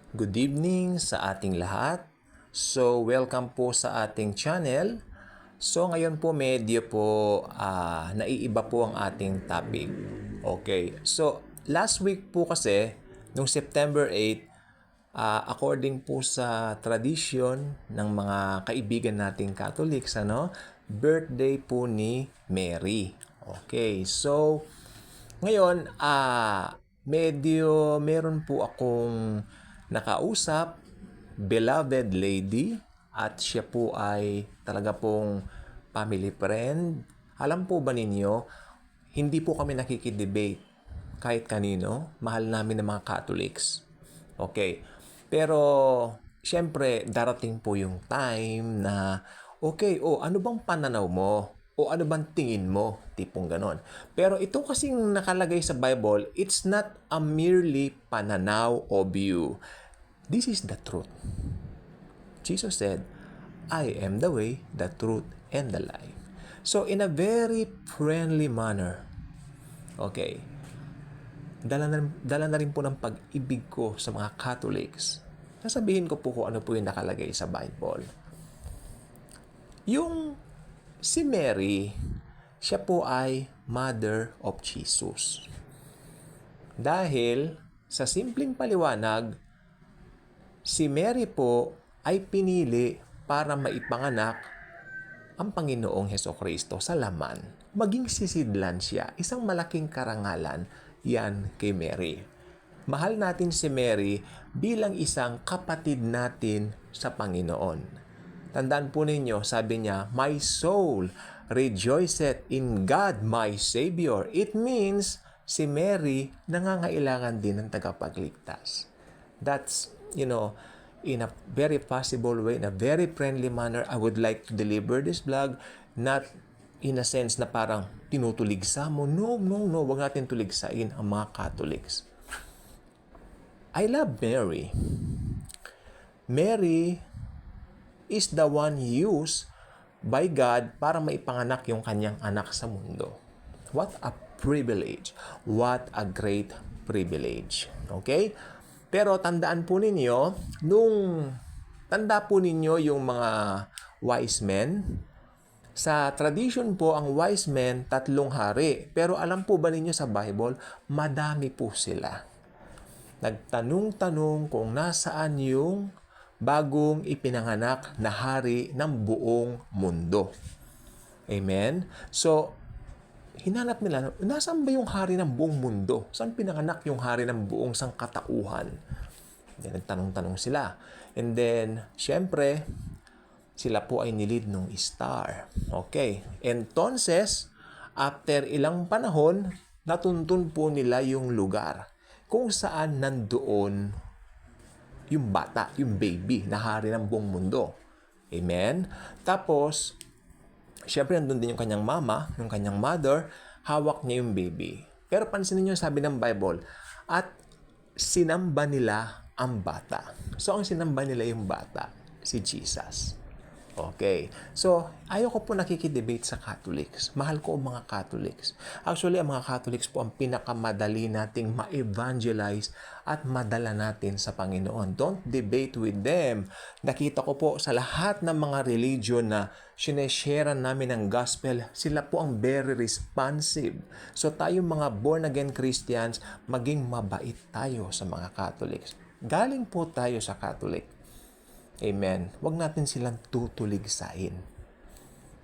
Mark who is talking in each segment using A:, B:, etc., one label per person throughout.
A: Good evening sa ating lahat. So, welcome po sa ating channel. So, ngayon po medyo po naiiba po ang ating topic. Okay. So, last week po kasi, nung September 8, according po sa tradition ng mga kaibigan nating Catholics, birthday po ni Mary. Okay. So, ngayon, medyo meron po akong nakausap, beloved lady, at siya po ay talaga pong family friend. Alam po ba ninyo, hindi po kami nakikidebate kahit kanino. Mahal namin ng mga Catholics. Okay. Pero, syempre, darating po yung time na, okay, ano bang pananaw mo? O ano bang tingin mo? Tipong ganon. Pero ito kasing nakalagay sa Bible, it's not a merely pananaw o view. This is the truth. Jesus said, I am the way, the truth, and the life. So, in a very friendly manner, okay, dala na rin po ng pag-ibig ko sa mga Catholics. Sasabihin ko po kung ano po yung nakalagay sa Bible. Yung si Mary, siya po ay Mother of Jesus. Dahil sa simpleng paliwanag, si Mary po ay pinili para maipanganak ang Panginoong Hesukristo sa laman. Maging sisidlan siya, isang malaking karangalan yan kay Mary. Mahal natin si Mary bilang isang kapatid natin sa Panginoon. Tandaan po ninyo, sabi niya, my soul rejoiceth in God, my Savior. It means si Mary nangangailangan din ng tagapagligtas. That's, in a very possible way, in a very friendly manner, I would like to deliver this vlog, not in a sense na parang tinutuligsa mo. No, wag natin tuligsain ang mga Catholics. I love Mary. Mary is the one used by God para maipanganak yung kanyang anak sa mundo. What a privilege. What a great privilege. Okay? Pero tandaan po ninyo, tanda po ninyo yung mga wise men. Sa tradition po, ang wise men, 3 hari. Pero alam po ba ninyo sa Bible, madami po sila. Nagtanong-tanong kung nasaan yung bagong ipinanganak na hari ng buong mundo. Amen? So, hinanap nila, nasaan ba yung hari ng buong mundo? Saan pinanganak yung hari ng buong sangkatauhan? Then, nagtanong-tanong sila. And then, syempre, sila po ay nilid ng star. Okay. Entonces, after ilang panahon, natuntun po nila yung lugar kung saan nandoon yung bata, yung baby, na hari ng buong mundo. Amen? Tapos, syempre, nandun din yung kanyang mama, yung kanyang mother, hawak niya yung baby. Pero pansinin niyo sabi ng Bible, at sinamba nila ang bata. So, ang sinamba nila yung bata, si Jesus. Okay. So, ayoko po nakikidebate sa Catholics. Mahal ko ang mga Catholics. Actually, ang mga Catholics po ang pinakamadali nating ma-evangelize at madala natin sa Panginoon. Don't debate with them. Nakita ko po sa lahat ng mga religion na sineshare namin ng gospel, sila po ang very responsive. So, tayong mga born-again Christians, maging mabait tayo sa mga Catholics. Galing po tayo sa Catholic. Amen. Huwag natin silang tutuligsain.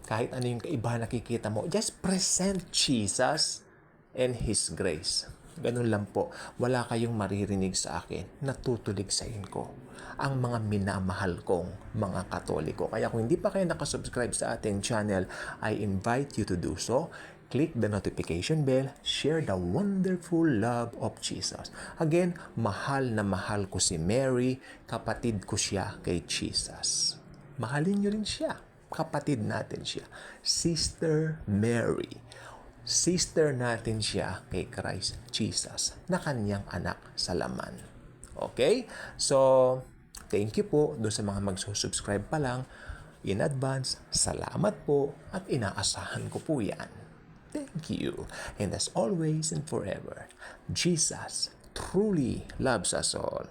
A: Kahit ano yung kaibahan nakikita mo, just present Jesus and His grace. Ganun lang po. Wala kayong maririnig sa akin na tutuligsain ko ang mga minamahal kong mga Katoliko. Kaya kung hindi pa kayo nakasubscribe sa ating channel, I invite you to do so. Click the notification bell, share the wonderful love of Jesus. Again, mahal na mahal ko si Mary, kapatid ko siya kay Jesus. Mahalin niyo rin siya, kapatid natin siya. Sister Mary, sister natin siya kay Christ Jesus, na kanyang anak sa laman. Okay? So, thank you po doon sa mga magsusubscribe pa lang. In advance, salamat po at inaasahan ko po yan. Thank you. And as always and forever, Jesus truly loves us all.